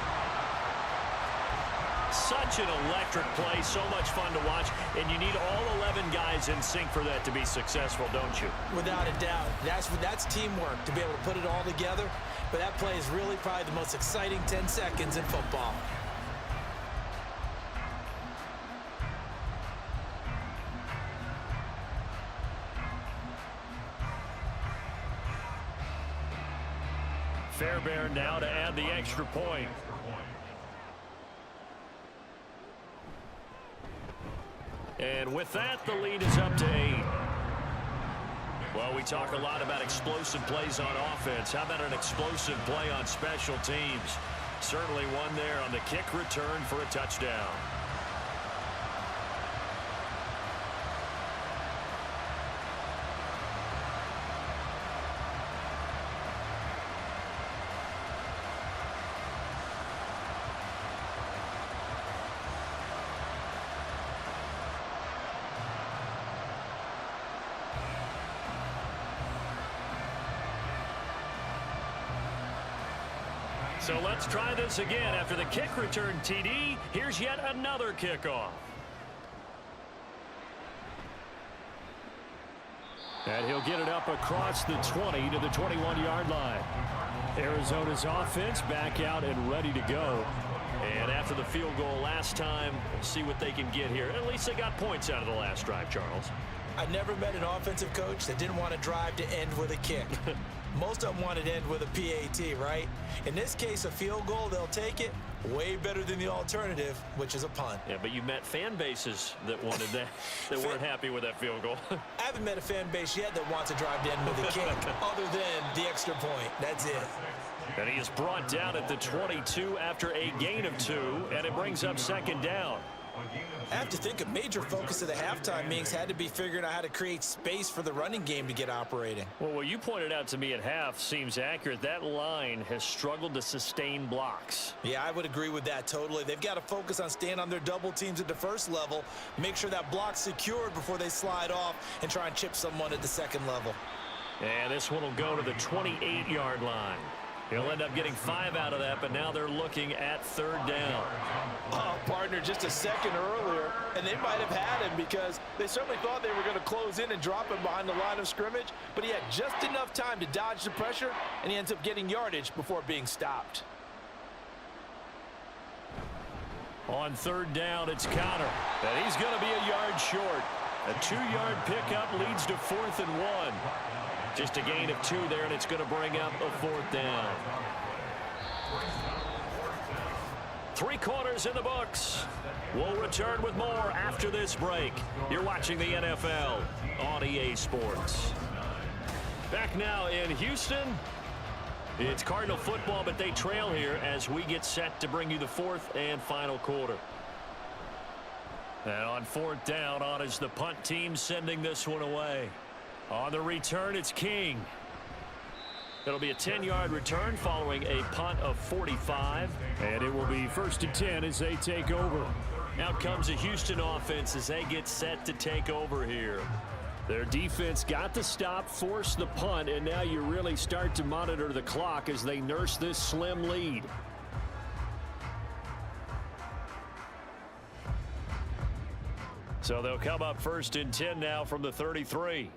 Such an electric play, so much fun to watch, and you need all 11 guys in sync for that to be successful, don't you? Without a doubt. That's teamwork to be able to put it all together, but that play is really probably the most exciting 10 seconds in football. Fairbairn now to add the extra point. And with that, the lead is up to 8. Well, we talk a lot about explosive plays on offense. How about an explosive play on special teams? Certainly one there on the kick return for a touchdown. So let's try this again. After the kick return TD, here's yet another kickoff. And he'll get it up across the 20 to the 21-yard line. Arizona's offense back out and ready to go. And after the field goal last time, we'll see what they can get here. At least they got points out of the last drive, Charles. I never met an offensive coach that didn't want to drive to end with a kick. Most of them wanted to end with a PAT, right? In this case, a field goal, they'll take it. Way better than the alternative, which is a punt. Yeah, but you met fan bases that wanted that, that weren't happy with that field goal. I haven't met a fan base yet that wants to drive to end with a kick, other than the extra point. That's it. And he is brought down at the 22 after a gain of 2, and it brings up second down. I have to think a major focus of the halftime meetings had to be figuring out how to create space for the running game to get operating. Well, what you pointed out to me at half seems accurate. That line has struggled to sustain blocks. Yeah, I would agree with that totally. They've got to focus on staying on their double teams at the first level, make sure that block's secured before they slide off and try and chip someone at the second level. And this one will go to the 28-yard line. He'll end up getting 5 out of that, but now they're looking at 3rd down. Oh, partner, just a second earlier, and they might have had him because they certainly thought they were going to close in and drop him behind the line of scrimmage, but he had just enough time to dodge the pressure, and he ends up getting yardage before being stopped. On 3rd down, it's Connor, and he's going to be a yard short. A 2-yard pickup leads to 4th and 1. Just a gain of 2 there, and it's going to bring up a 4th down. 3 quarters in the books. We'll return with more after this break. You're watching the NFL on EA Sports. Back now in Houston. It's Cardinal football, but they trail here as we get set to bring you the 4th and final quarter. And on 4th down, on is the punt team sending this one away. On the return, it's King. It'll be a 10-yard return following a punt of 45. And it will be 1st and 10 as they take over. Out comes the Houston offense as they get set to take over here. Their defense got the stop, forced the punt, and now you really start to monitor the clock as they nurse this slim lead. So they'll come up 1st and 10 now from the 33.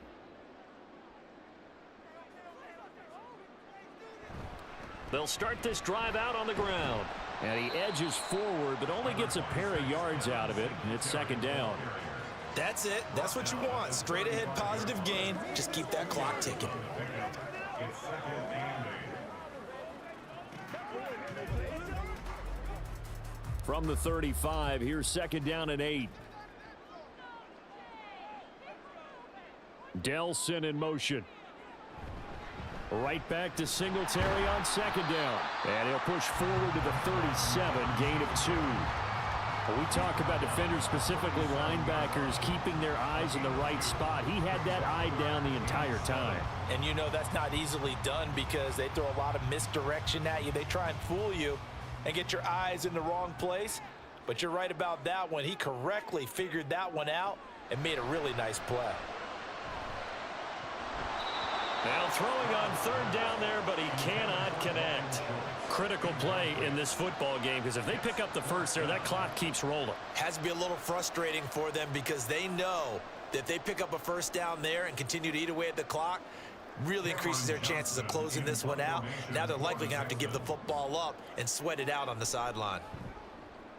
They'll start this drive out on the ground. And he edges forward, but only gets a pair of yards out of it, and it's 2nd down. That's it. That's what you want. Straight ahead positive gain. Just keep that clock ticking. It's 2nd and 8. From the 35, here's 2nd down and 8. Delson in motion. Right back to Singletary on 2nd down. And he'll push forward to the 37, gain of 2. We talk about defenders, specifically linebackers, keeping their eyes in the right spot. He had that eye down the entire time. And you know that's not easily done because they throw a lot of misdirection at you. They try and fool you and get your eyes in the wrong place. But you're right about that one. He correctly figured that one out and made a really nice play. Now throwing on 3rd down there, but he cannot connect. Critical play in this football game because if they pick up the 1st there, that clock keeps rolling. Has to be a little frustrating for them because they know that if they pick up a 1st down there and continue to eat away at the clock, really increases their chances of closing this one out. Now they're likely going to have to give the football up and sweat it out on the sideline.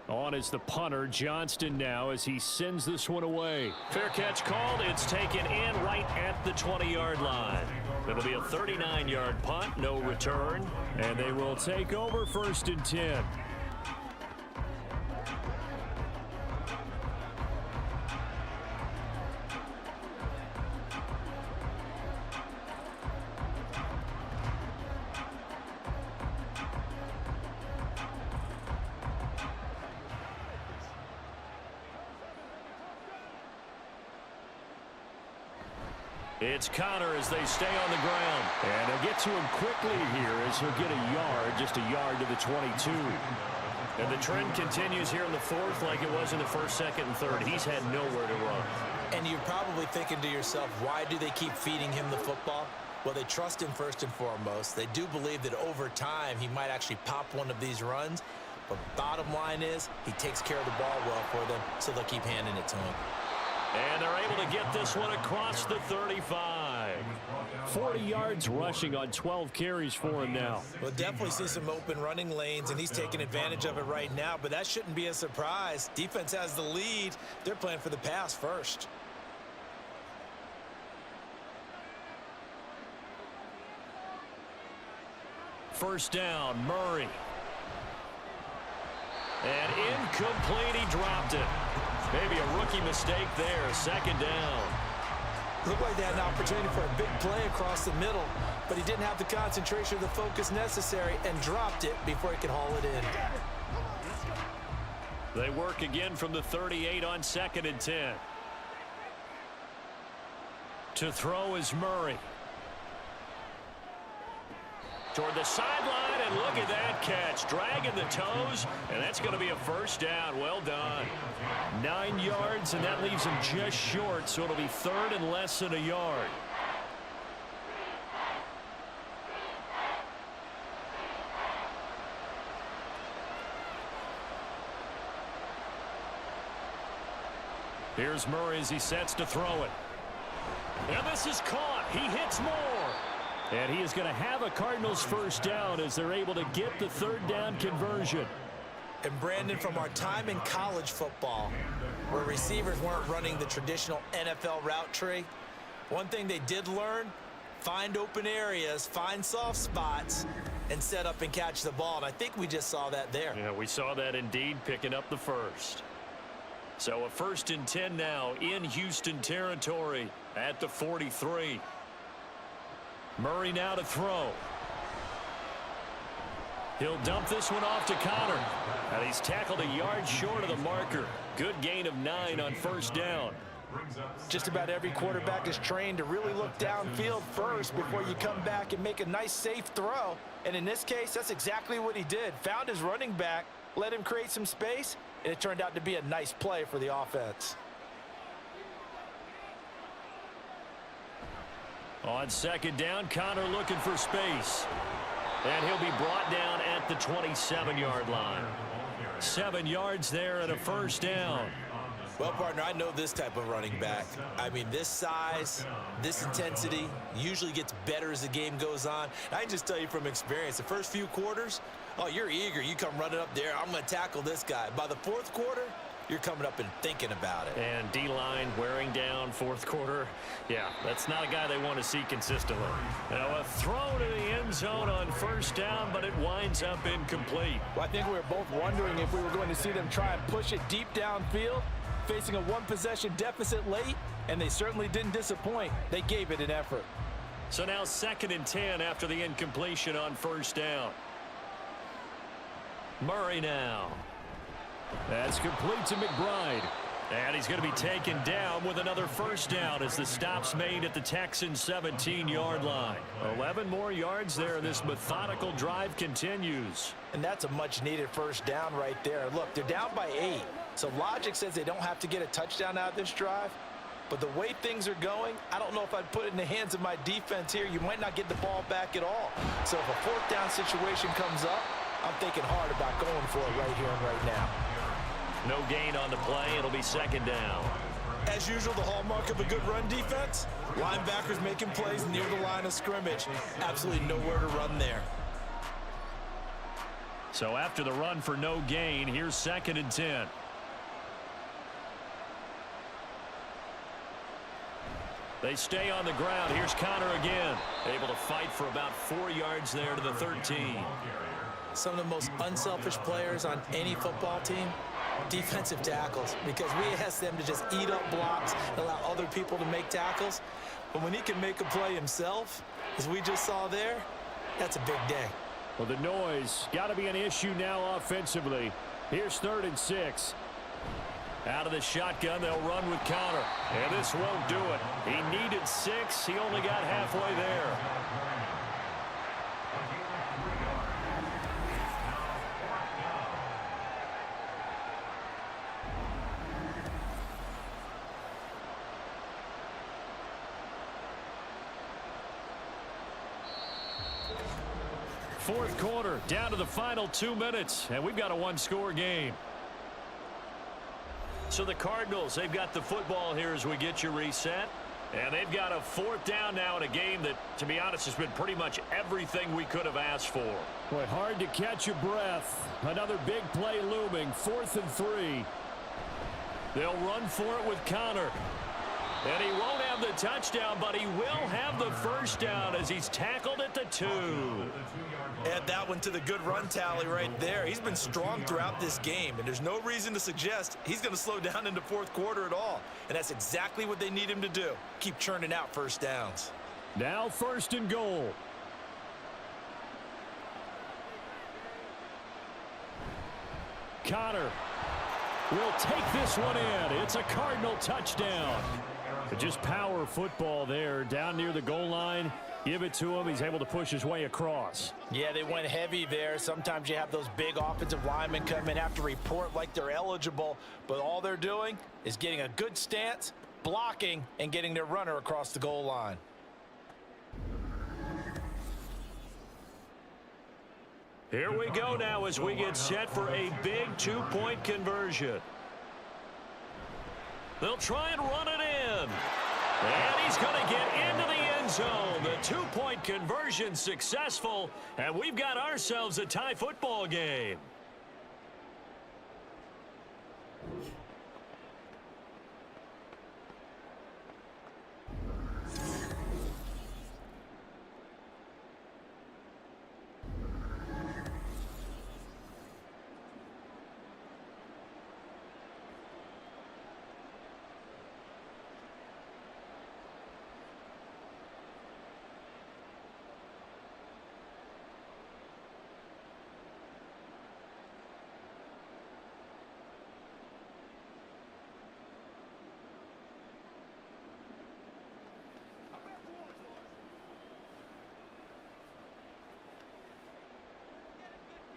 On is the punter, Johnston, now as he sends this one away. Fair catch called. It's taken in right at the 20-yard line. It'll be a 39-yard punt, no return. And they will take over 1st and 10. It's Connor as they stay on the ground. And they'll get to him quickly here as he'll get a yard, just a yard to the 22. And the trend continues here in the 4th like it was in the 1st, 2nd, and 3rd. He's had nowhere to run. And you're probably thinking to yourself, why do they keep feeding him the football? Well, they trust him first and foremost. They do believe that over time he might actually pop one of these runs. But bottom line is he takes care of the ball well for them, so they'll keep handing it to him. And they're able to get this one across the 35. 40 yards rushing on 12 carries for him now. We'll definitely see some open running lanes, and he's taking advantage of it right now, but that shouldn't be a surprise. Defense has the lead. They're playing for the pass first. First down, Murray. And incomplete, he dropped it. Maybe a rookie mistake there, 2nd down. Looked like they had an opportunity for a big play across the middle, but he didn't have the concentration or the focus necessary and dropped it before he could haul it in. They work again from the 38 on 2nd and 10. To throw is Murray. Toward the sideline, and look at that catch. Dragging the toes, and that's going to be a 1st down. Well done. 9 yards, and that leaves him just short, so it'll be 3rd and less than a yard. Here's Murray as he sets to throw it. And this is caught. He hits more. And he is going to have a Cardinals first down as they're able to get the third down conversion. And Brandon, from our time in college football, where receivers weren't running the traditional NFL route tree, one thing they did learn, find open areas, find soft spots, and set up and catch the ball. And I think we just saw that there. Yeah, we saw that indeed, picking up the first. So a 1st and 10 now in Houston territory at the 43. Murray now to throw. He'll dump this one off to Connor. And he's tackled a yard short of the marker. Good gain of 9 on first down. Just about every quarterback is trained to really look downfield first before you come back and make a nice, safe throw. And in this case, that's exactly what he did. Found his running back, let him create some space, and it turned out to be a nice play for the offense. On second down, Connor looking for space. And he'll be brought down at the 27-yard line. 7 yards there and a first down. Well, partner, I know this type of running back. I mean, this size, this intensity usually gets better as the game goes on. I can just tell you from experience, the first few quarters, oh, you're eager. You come running up there, I'm going to tackle this guy. By the fourth quarter, you're coming up and thinking about it. And D-line wearing down fourth quarter. Yeah, that's not a guy they want to see consistently. Now a throw to the end zone on first down, but it winds up incomplete. Well, I think we were both wondering if we were going to see them try and push it deep downfield, facing a one-possession deficit late, and they certainly didn't disappoint. They gave it an effort. So now 2nd and 10 after the incompletion on first down. Murray now. That's complete to McBride. And he's going to be taken down with another first down as the stop's made at the Texans' 17-yard line. 11 more yards there. This methodical drive continues. And that's a much-needed first down right there. Look, they're down by 8. So logic says they don't have to get a touchdown out of this drive. But the way things are going, I don't know if I'd put it in the hands of my defense here. You might not get the ball back at all. So if a fourth down situation comes up, I'm thinking hard about going for it right here and right now. No gain on the play. It'll be 2nd down. As usual, the hallmark of a good run defense, linebackers making plays near the line of scrimmage. Absolutely nowhere to run there. So after the run for no gain, here's 2nd and 10. They stay on the ground. Here's Connor again. Able to fight for about 4 yards there to the 13. Some of the most unselfish players on any football team, defensive tackles, because we ask them to just eat up blocks and allow other people to make tackles. But when he can make a play himself, as we just saw there, that's a big day. Well, the noise got to be an issue now offensively. Here's 3rd and 6. Out of the shotgun, they'll run with Connor. And this won't do it. He needed 6. He only got halfway there. Fourth quarter, down to the final 2 minutes, and we've got a one-score game. So the Cardinals, they've got the football here as we get you reset. And they've got a 4th down now in a game that, to be honest, has been pretty much everything we could have asked for. Boy, hard to catch your breath. Another big play looming. 4th and 3. They'll run for it with Connor. And he won't have the touchdown, but he will have the first down as he's tackled at the 2. Add that one to the good run tally right there. He's been strong throughout this game, and there's no reason to suggest he's going to slow down in the fourth quarter at all. And that's exactly what they need him to do. Keep churning out first downs. Now 1st and goal. Connor will take this one in. It's a Cardinal touchdown. Just power football there down near the goal line. Give it to him. He's able to push his way across. Yeah, they went heavy there. Sometimes you have those big offensive linemen come in, have to report like they're eligible, but all they're doing is getting a good stance, blocking, and getting their runner across the goal line. Here we go now as we get set for a big 2-point conversion. They'll try and run it in. And he's going to get into the end zone. The two-point conversion successful, and we've got ourselves a tie football game.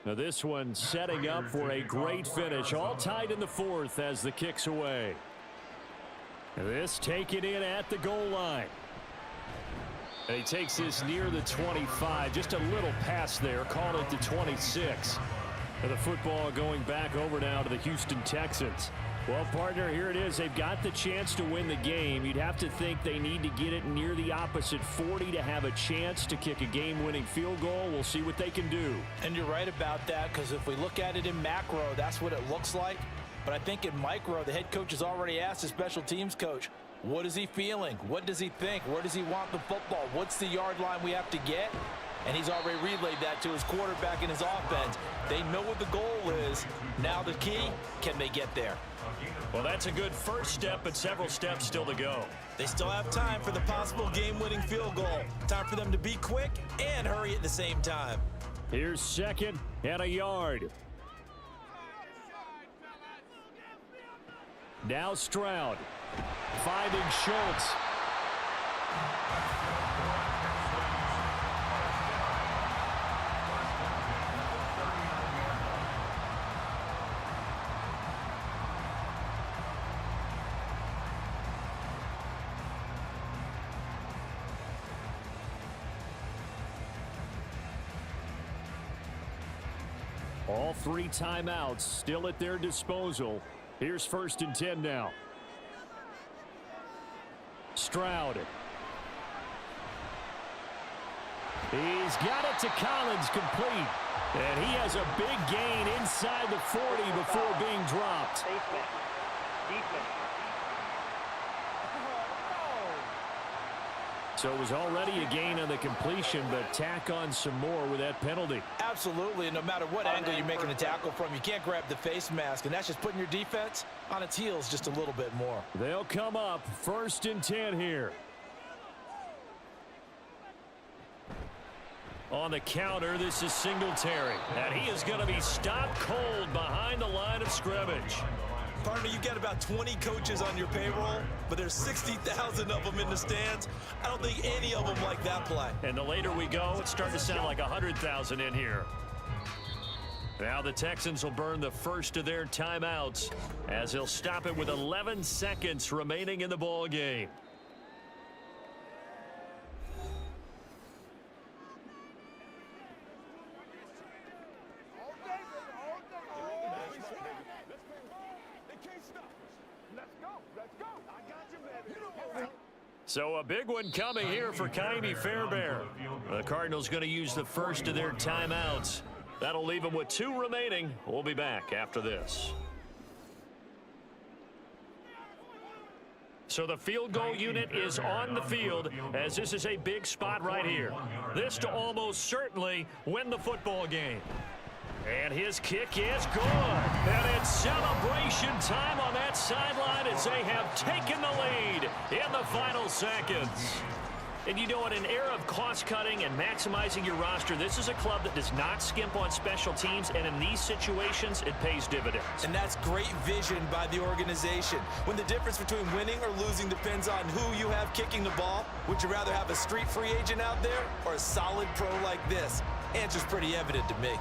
Now this one setting up for a great finish. All tied in the fourth as the kick's away. This taken in at the goal line. And he takes this near the 25. Just a little pass there. Call it the 26. And the football going back over now to the Houston Texans. Well, partner, here it is. They've got the chance to win the game. You'd have to think they need to get it near the opposite 40 to have a chance to kick a game-winning field goal. We'll see what they can do. And you're right about that, because if we look at it in macro, that's what it looks like. But I think in micro, the head coach has already asked the special teams coach, what is he feeling? What does he think? Where does he want the football? What's the yard line we have to get? And he's already relayed that to his quarterback and his offense. They know what the goal is. Now the key, can they get there? Well, that's a good first step, but several steps still to go. They still have time for the possible game-winning field goal. Time for them to be quick and hurry at the same time. Here's second and a yard. Now Stroud. Finding Schultz. All three timeouts still at their disposal. Here's 1st and 10 now. Stroud. He's got it to Collins, complete. And he has a big gain inside the 40 before being dropped. So it was already a gain on the completion, but tack on some more with that penalty. Absolutely, and no matter what angle you're making the tackle from, you can't grab the face mask, and that's just putting your defense on its heels just a little bit more. They'll come up 1st and 10 here. On the counter, this is Singletary, and he is going to be stopped cold behind the line of scrimmage. Partner, you've got about 20 coaches on your payroll, but there's 60,000 of them in the stands. I don't think any of them like that play. And the later we go, it's starting to sound like 100,000 in here. Now the Texans will burn the first of their timeouts as they'll stop it with 11 seconds remaining in the ball game. So a big one coming here for Ka'imi Fairbairn. The Cardinals going to use the first of their timeouts. That'll leave them with 2 remaining. We'll be back after this. So the field goal unit is on the field as this is a big spot right here. This to almost certainly win the football game. And his kick is good. And it's celebration time on that sideline as they have taken the lead in the final seconds. And you know, in an era of cost-cutting and maximizing your roster, this is a club that does not skimp on special teams, and in these situations, it pays dividends. And that's great vision by the organization. When the difference between winning or losing depends on who you have kicking the ball, would you rather have a street free agent out there or a solid pro like this? Answer's pretty evident to me.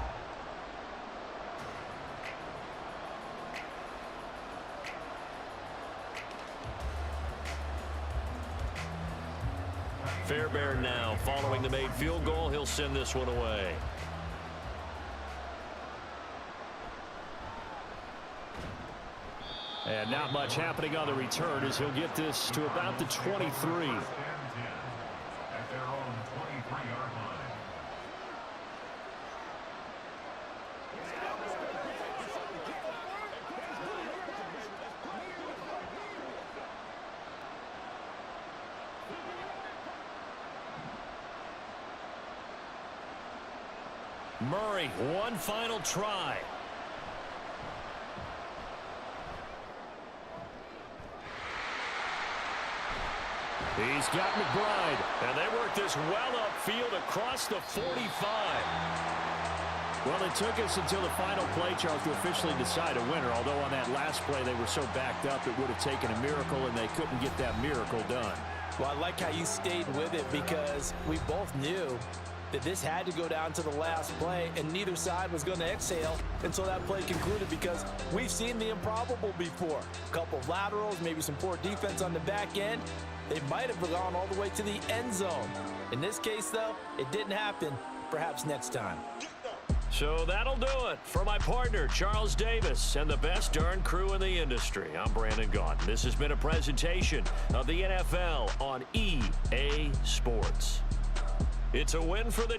Fairbairn now, following the made field goal, he'll send this one away. And not much happening on the return as he'll get this to about the 23. At their own 23-yard line. Murray, one final try. He's got McBride. And they work this well upfield across the 45. Well, it took us until the final play, Charles, to officially decide a winner. Although on that last play they were so backed up it would have taken a miracle, and they couldn't get that miracle done. Well, I like how you stayed with it because we both knew that this had to go down to the last play, and neither side was going to exhale until that play concluded, because we've seen the improbable before. A couple of laterals, maybe some poor defense on the back end. They might have gone all the way to the end zone. In this case, though, it didn't happen. Perhaps next time. So that'll do it for my partner, Charles Davis, and the best darn crew in the industry. I'm Brandon Gaudin. This has been a presentation of the NFL on EA Sports. It's a win for the team.